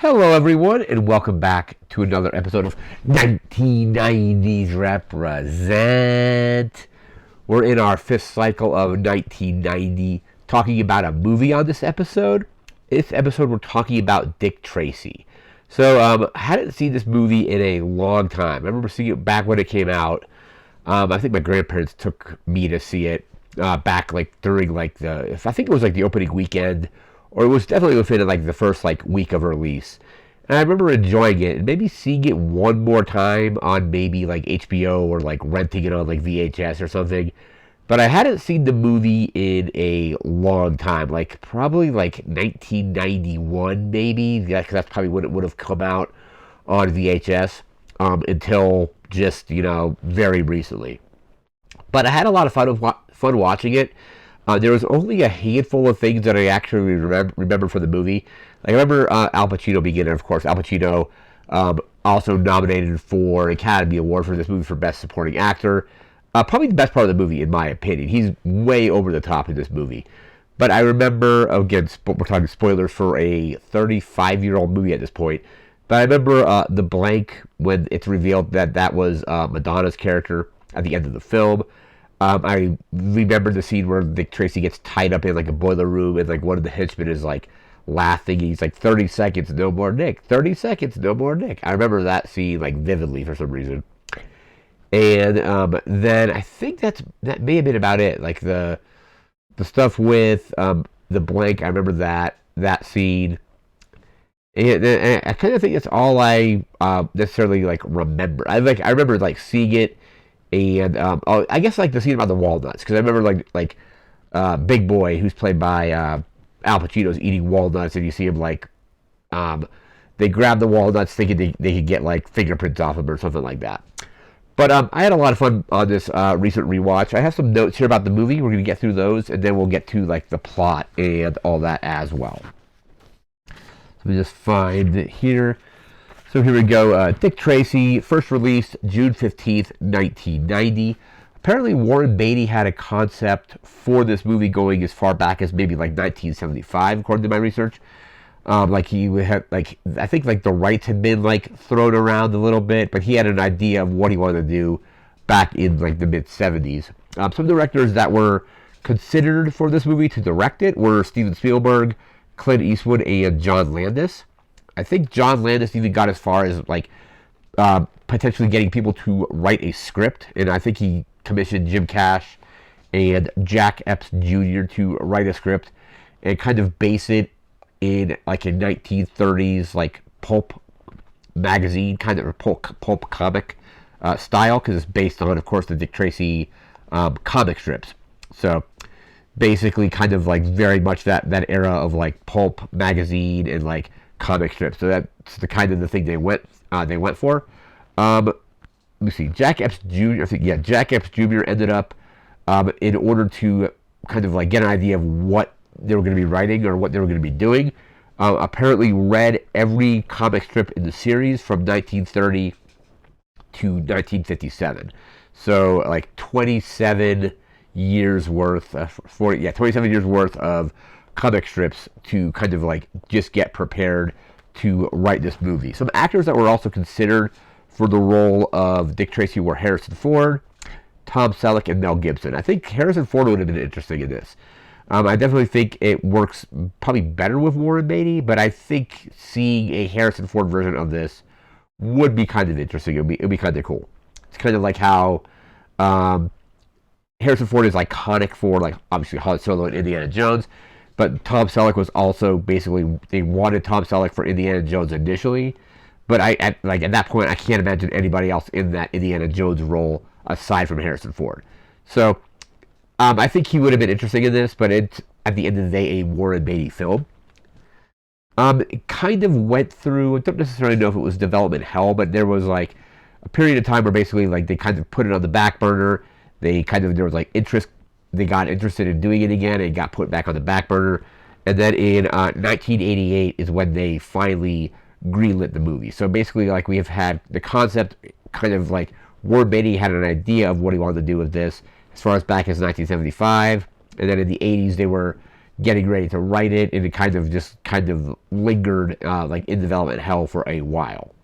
Hello, everyone, and welcome back to another episode of 1990's Represent. We're in our fifth cycle of 1990, talking about a movie on this episode. This episode, we're talking about Dick Tracy. I hadn't seen this movie in a long time. I remember seeing it back when it came out. I think my grandparents took me to see it back during I think it was like the opening weekend, or it was definitely within like the first like week of release. And I remember enjoying it and maybe seeing it one more time on maybe like HBO or like renting it on like VHS or something. But I hadn't seen the movie in a long time, like probably like 1991 maybe. That's probably when it would have come out on VHS until just very recently. But I had a lot of fun watching it. There was only a handful of things that I actually remember from the movie. Like I remember Al Pacino being in it. Of course, Al Pacino also nominated for an Academy Award for this movie for Best Supporting Actor. Probably the best part of the movie, in my opinion. He's way over the top in this movie. But I remember, again, we're talking spoilers for a 35-year-old movie at this point. But I remember the blank when it's revealed that that was Madonna's character at the end of the film. I remember the scene where Dick Tracy gets tied up in like a boiler room and like one of the henchmen is like laughing. He's like, 30 seconds, no more Nick. 30 seconds, no more Nick. I remember that scene like vividly for some reason. And then I think that may have been about it. Like the stuff with the blank. I remember that scene. And I kind of think that's all I necessarily like remember. I remember like seeing it, and I guess like the scene about the walnuts, because I remember Big Boy, who's played by Al Pacino's eating walnuts, and you see him like they grab the walnuts thinking they could get like fingerprints off them or something like that. But I had a lot of fun on this recent rewatch. I have some notes here about the movie. We're gonna get through those, and then we'll get to like the plot and all that as well. Let me just find it here. So here we go. Dick Tracy, first released June 15th, 1990. Apparently, Warren Beatty had a concept for this movie going as far back as maybe like 1975, according to my research. Like he had, like I think like the rights had been like thrown around a little bit, but he had an idea of what he wanted to do back in like the mid 70s. Some directors that were considered for this movie to direct it were Steven Spielberg, Clint Eastwood, and John Landis. I think John Landis even got as far as like potentially getting people to write a script, and I think he commissioned Jim Cash and Jack Epps Jr. to write a script and kind of base it in like a 1930s like pulp magazine kind of pulp comic style, because it's based on, of course, the Dick Tracy comic strips. So basically kind of like very much that era of like pulp magazine and like comic strips. So that's the kind of the thing they went for. Let me see. Jack Epps Jr. I think Jack Epps Jr. ended up in order to kind of like get an idea of what they were going to be writing or what they were going to be doing. Apparently read every comic strip in the series from 1930 to 1957. So like 27 years worth, 27 years worth of comic strips to kind of like just get prepared to write this movie. Some actors that were also considered for the role of Dick Tracy were Harrison Ford, Tom Selleck, and Mel Gibson. I think Harrison Ford would have been interesting in this. I definitely think it works probably better with Warren Beatty, but I think seeing a Harrison Ford version of this would be kind of interesting. It'd be kind of cool. It's kind of like how Harrison Ford is iconic for like obviously Han Solo and Indiana Jones, but Tom Selleck was also basically, they wanted Tom Selleck for Indiana Jones initially, but at that point I can't imagine anybody else in that Indiana Jones role aside from Harrison Ford. So I think he would have been interesting in this, but it's at the end of the day a Warren Beatty film. It kind of went through, I don't necessarily know if it was development hell, but there was like a period of time where basically like they kind of put it on the back burner. There was like interest, they got interested in doing it again, and it got put back on the back burner. And then in 1988 is when they finally greenlit the movie. So basically, like, we have had the concept kind of like Warren Beatty had an idea of what he wanted to do with this as far as back as 1975, and then in the 80s they were getting ready to write it, and it kind of lingered like in development hell for a while.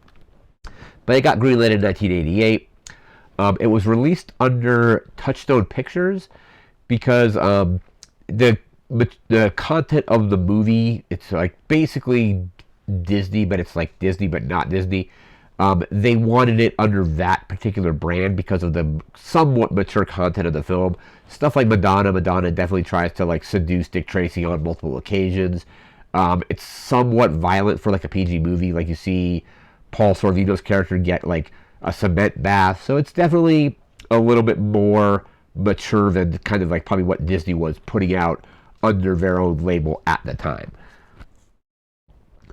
But it got greenlit in 1988. It was released under Touchstone Pictures because the content of the movie, it's like basically Disney, but it's like Disney but not Disney. They wanted it under that particular brand because of the somewhat mature content of the film. Stuff like Madonna definitely tries to like seduce Dick Tracy on multiple occasions. It's somewhat violent for like a PG movie. Like you see Paul Sorvino's character get like a cement bath. So it's definitely a little bit more mature than kind of like probably what Disney was putting out under their own label at the time.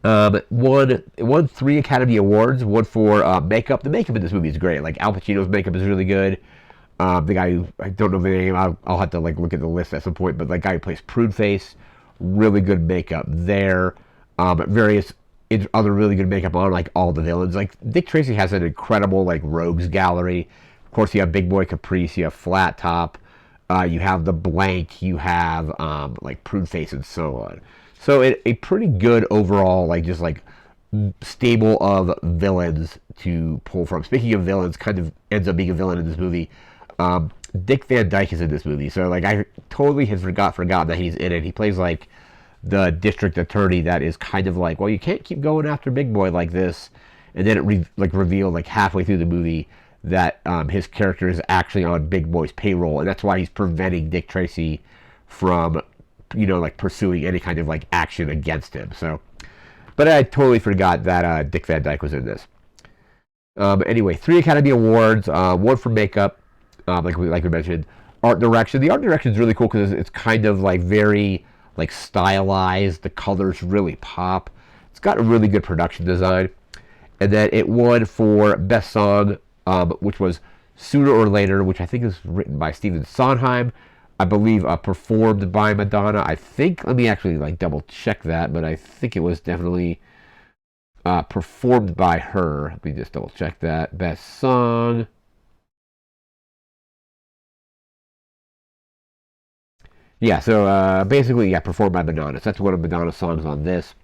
It won 3 Academy Awards. One for makeup. The makeup in this movie is great. Like Al Pacino's makeup is really good. The guy who, I don't know the name. I'll have to like look at the list at some point. But the guy who plays Pruneface, really good makeup there. Various other really good makeup on like all the villains. Like Dick Tracy has an incredible like rogues gallery. Of course, you have Big Boy Caprice. You have Flat Top. You have the Blank. You have like Pruneface and so on. So a pretty good overall, like just like stable of villains to pull from. Speaking of villains, kind of ends up being a villain in this movie. Dick Van Dyke is in this movie, so like I totally had forgotten that he's in it. He plays like the district attorney that is kind of like, well, you can't keep going after Big Boy like this, and then it revealed like halfway through the movie that his character is actually on Big Boy's payroll, and that's why he's preventing Dick Tracy from like pursuing any kind of like action against him. So, but I totally forgot that Dick Van Dyke was in this. Anyway, 3 Academy Awards, 1 for makeup, like we mentioned. Art direction. The art direction is really cool because it's kind of like very like stylized. The colors really pop. It's got a really good production design. And then it won for best song, which was Sooner or Later, which I think is written by Stephen Sondheim. I believe performed by Madonna. I think, let me actually like double check that, but I think it was definitely performed by her. Let me just double check that. Best song. Yeah, so basically, yeah, performed by Madonna. So that's one of Madonna's songs on this.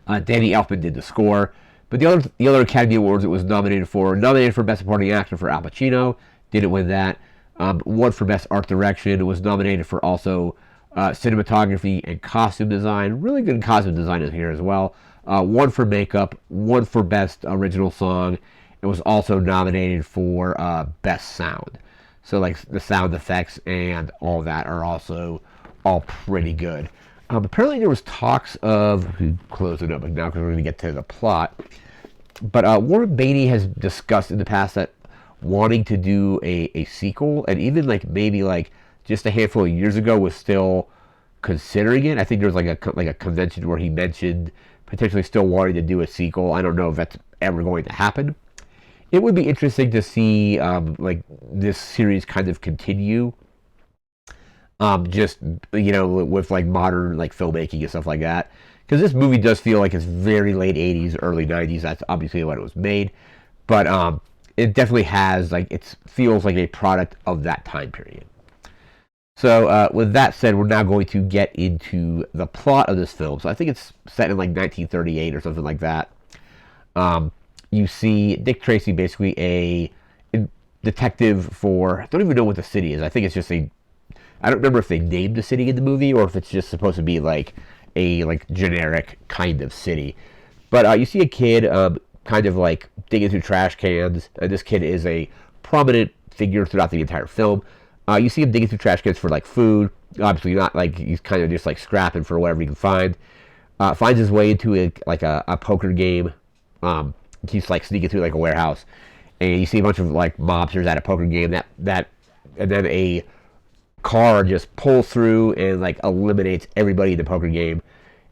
Danny Elfman did the score. But the other Academy Awards it was nominated for Best Supporting Actor for Al Pacino. Didn't win that. 1 for Best Art Direction. It was nominated for also cinematography and costume design. Really good costume design in here as well. 1 for makeup. 1 for Best Original Song. It was also nominated for Best Sound. So like the sound effects and all that are also all pretty good. Apparently there was talks of, close it up now because we're going to get to the plot. But Warren Beatty has discussed in the past that wanting to do a sequel, and even like maybe like just a handful of years ago was still considering it. I think there was like a convention where he mentioned potentially still wanting to do a sequel. I don't know if that's ever going to happen. It would be interesting to see like this series kind of continue. Just with like modern like filmmaking and stuff like that, because this movie does feel like it's very late 80s, early 90s. That's obviously when it was made, but it definitely has like it feels like a product of that time period. So with that said, we're now going to get into the plot of this film. So I think it's set in like 1938 or something like that. You see Dick Tracy, basically a detective for, I don't even know what the city is. I think it's just I don't remember if they named the city in the movie or if it's just supposed to be like a like generic kind of city. But you see a kid kind of like digging through trash cans, and this kid is a prominent figure throughout the entire film. You see him digging through trash cans for like food. Obviously not like he's kind of just like scrapping for whatever he can find. Finds his way into a poker game. He's like sneaking through like a warehouse, and you see a bunch of like mobsters at a poker game. And then a car just pulls through and like eliminates everybody in the poker game.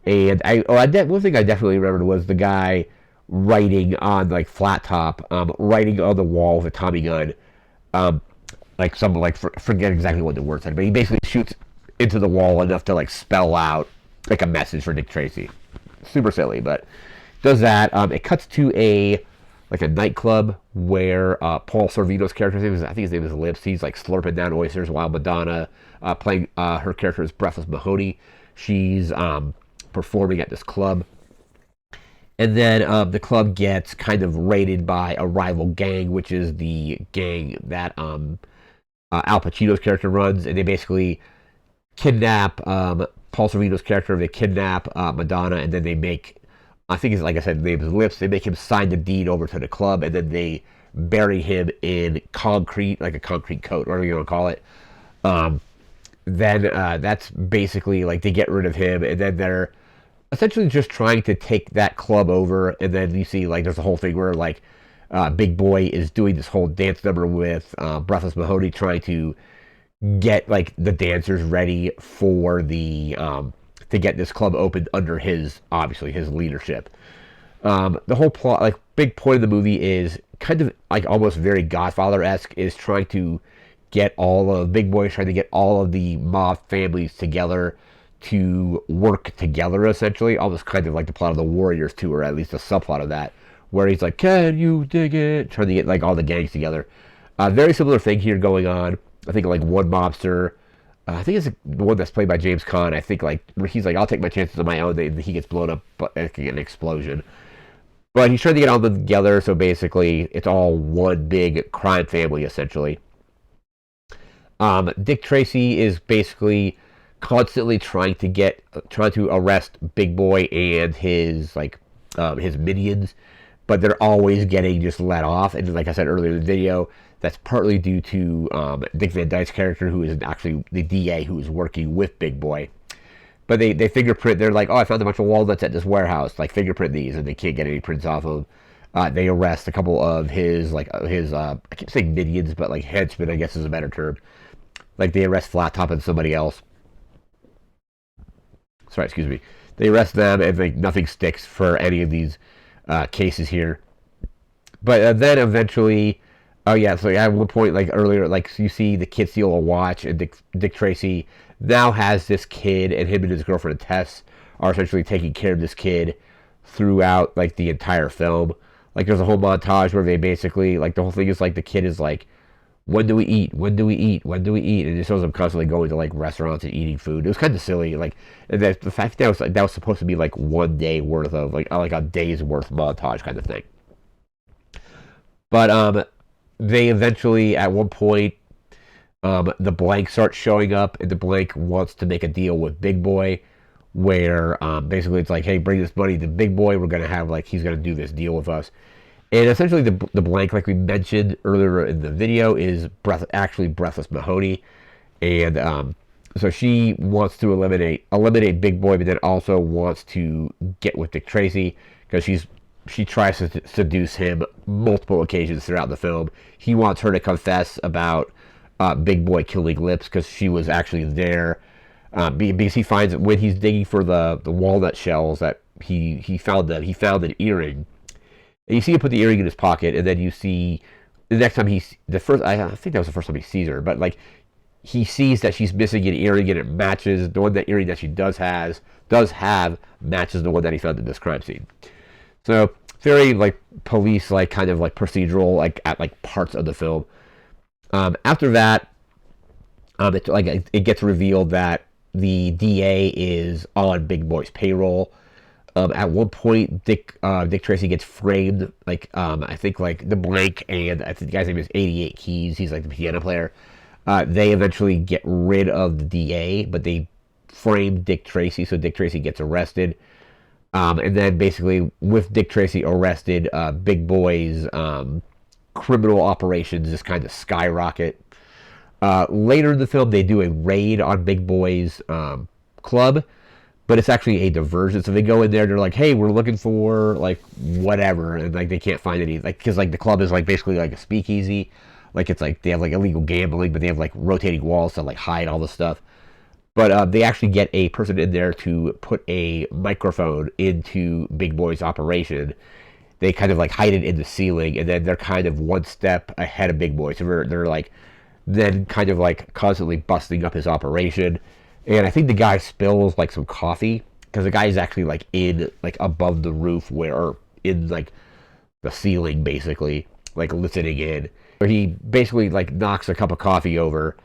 And one thing I definitely remembered was the guy writing on like Flat Top, writing on the wall with a Tommy gun. Forget exactly what the word said, but he basically shoots into the wall enough to like spell out like a message for Dick Tracy. Super silly, but does that. It cuts to a nightclub where Paul Sorvino's character's name is, I think his name is Lips. He's like slurping down oysters while Madonna, playing her character is Breathless Mahoney, She's performing at this club. And then the club gets kind of raided by a rival gang, which is the gang that Al Pacino's character runs. And they basically kidnap Paul Sorvino's character. They kidnap Madonna, and then they make, I think it's like I said, the name is Lips. They make him sign the deed over to the club, and then they bury him in concrete, like a concrete coat, whatever you want to call it. Then that's basically like they get rid of him, and then they're essentially just trying to take that club over. And then you see like there's a whole thing where like Big Boy is doing this whole dance number with Breathless Mahoney, trying to get like the dancers ready for the to get this club open under his, obviously his leadership. The whole plot, like big point of the movie, is kind of like almost very Godfather-esque, is trying to get all of Big Boy, trying to get all of the mob families together to work together, essentially. Almost kind of like the plot of The Warriors 2, or at least a subplot of that, where he's like, can you dig it? Trying to get like all the gangs together. Very similar thing here going on. I think like one mobster, I think it's the one that's played by James Caan. I think like he's like, I'll take my chances on my own. And he gets blown up, but it can get an explosion. But he's trying to get all of them together, so basically it's all one big crime family, essentially. Dick Tracy is basically constantly trying to arrest Big Boy and his his minions, but they're always getting just let off. And like I said earlier in the video, that's partly due to Dick Van Dyke's character, who is actually the DA who is working with Big Boy. But they fingerprint. They're like, oh, I found a bunch of walnuts at this warehouse. Like, fingerprint these, and they can't get any prints off of them. They arrest a couple of his I keep saying minions, but like henchmen, I guess is a better term. Like they arrest Flat Top and somebody else. Sorry, excuse me. They arrest them, and like nothing sticks for any of these cases here. But then eventually, oh yeah, so at one point, like earlier, like you see the kid steal a watch, and Dick Tracy now has this kid, and him and his girlfriend Tess are essentially taking care of this kid throughout like the entire film. Like there's a whole montage where they basically, like the whole thing is like the kid is like, when do we eat? When do we eat? When do we eat? And it shows them constantly going to like restaurants and eating food. It was kind of silly, like, and the fact that was supposed to be like 1 day worth of like a day's worth montage kind of thing. But they eventually at one point, the Blank starts showing up, and the Blank wants to make a deal with Big Boy, where basically it's like, hey, bring this money to Big Boy. We're gonna have like, he's gonna do this deal with us. And essentially, the Blank, like we mentioned earlier in the video, is actually Breathless Mahoney, and so she wants to eliminate Big Boy, but then also wants to get with Dick Tracy, because she tries to seduce him multiple occasions throughout the film. He wants her to confess about Big Boy killing Lips, because she was actually there, because he finds that when he's digging for the walnut shells that he found an earring. And you see him put the earring in his pocket, and then you see the next time I think that was the first time he sees her, but like he sees that she's missing an earring, and it matches the one, that earring that she does have matches the one that he found in this crime scene. So very like police, like kind of like procedural, like at like parts of the film. After that, it gets revealed that the DA is on Big Boy's payroll. At one point, Dick Tracy gets framed. Like I think like the Blank, and I think the guy's name is 88 Keys. He's like the piano player. They eventually get rid of the DA, but they frame Dick Tracy, so Dick Tracy gets arrested. And then basically, with Dick Tracy arrested, Big Boy's criminal operations just kind of skyrocket. Later in the film, they do a raid on Big Boy's club, but it's actually a diversion. So they go in there, they're like, hey, we're looking for like whatever, and like they can't find any, like, because like the club is like basically like a speakeasy. Like it's like they have like illegal gambling, but they have like rotating walls to like hide all the stuff. But they actually get a person in there to put a microphone into Big Boy's operation. They kind of like hide it in the ceiling, and then they're kind of one step ahead of Big Boy. So they're like then kind of like constantly busting up his operation. And I think the guy spills like some coffee, because the guy is actually like in like above the roof, or in like the ceiling, basically like listening in. Where he basically like knocks a cup of coffee over,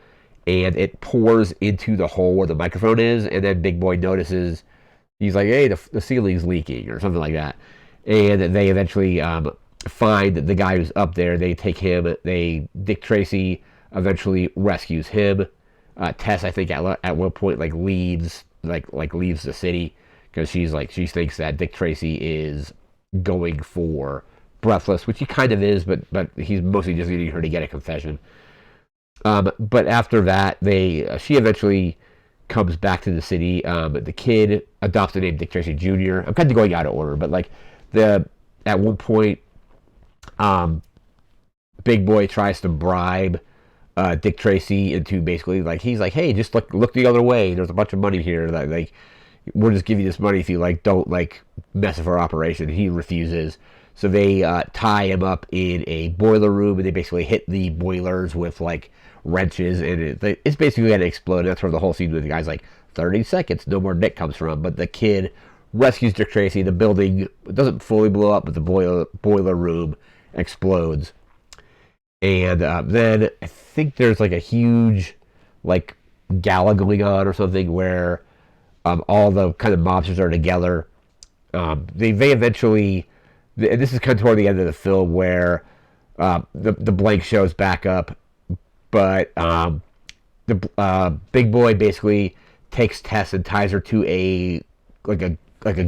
and it pours into the hole where the microphone is, and then Big Boy notices, he's like, hey, the ceiling's leaking or something like that, and they eventually find the guy who's up there. They take him. Dick Tracy eventually rescues him. Tess, I think, at one point leaves leaves the city because she thinks that Dick Tracy is going for Breathless, which he kind of is, but he's mostly just needing her to get a confession. But after that, she eventually comes back to the city. The kid adopts the name Dick Tracy Jr. I'm kind of going out of order, but at one point, Big Boy tries to bribe Dick Tracy into basically he's like, hey, just look the other way. There's a bunch of money here. We'll just give you this money if you don't mess with our operation. He refuses. So they tie him up in a boiler room, and they basically hit the boilers with wrenches, and it's basically going to explode. That's where the whole scene with the guy's 30 seconds, no more Nick comes from. But the kid rescues Dick Tracy. The building doesn't fully blow up, but the boiler room explodes. And then I think there's a huge gala going on or something where all the kind of mobsters are together. They eventually, and this is kind of toward the end of the film where the blank shows back up, but the Big Boy basically takes Tess and ties her to a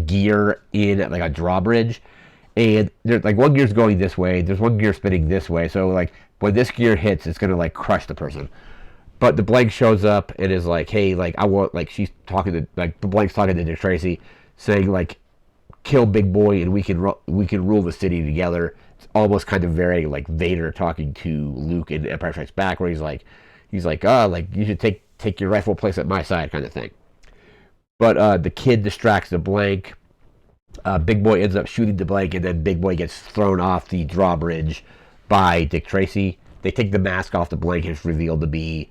gear in a drawbridge, and there's one gear's going this way, there's one gear spinning this way, so when this gear hits, it's gonna crush the person. But the blank shows up and is hey, I want, she's talking to the blank's talking to Dick Tracy, saying kill Big Boy and we can rule the city together. It's almost kind of very Vader talking to Luke in Empire Strikes Back, where he's you should take your rightful place at my side, kind of thing. But the kid distracts the blank. Big Boy ends up shooting the blank, and then Big Boy gets thrown off the drawbridge by Dick Tracy. They take the mask off the blank, and it's revealed to be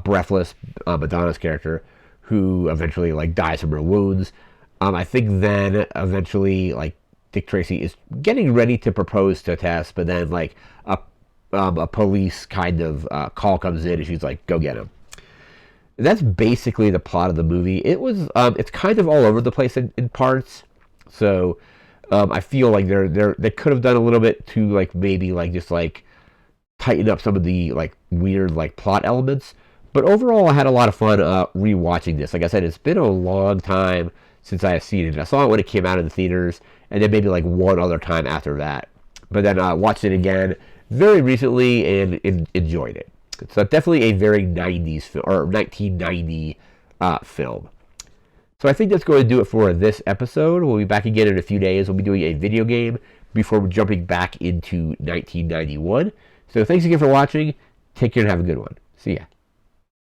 Breathless, Madonna's character, who eventually dies from her wounds. I think then eventually Dick Tracy is getting ready to propose to Tess, but then a police kind of call comes in, and she's go get him. And that's basically the plot of the movie. It's kind of all over the place in parts. So I feel they could have done a little bit to maybe just tighten up some of the weird plot elements. But overall, I had a lot of fun rewatching this. Like I said, it's been a long time since I have seen it. I saw it when it came out in the theaters, and then maybe one other time after that. But then I watched it again very recently and enjoyed it. So definitely a very 90s film, or 1990 film. So I think that's going to do it for this episode. We'll be back again in a few days. We'll be doing a video game before we're jumping back into 1991. So thanks again for watching. Take care and have a good one. See ya.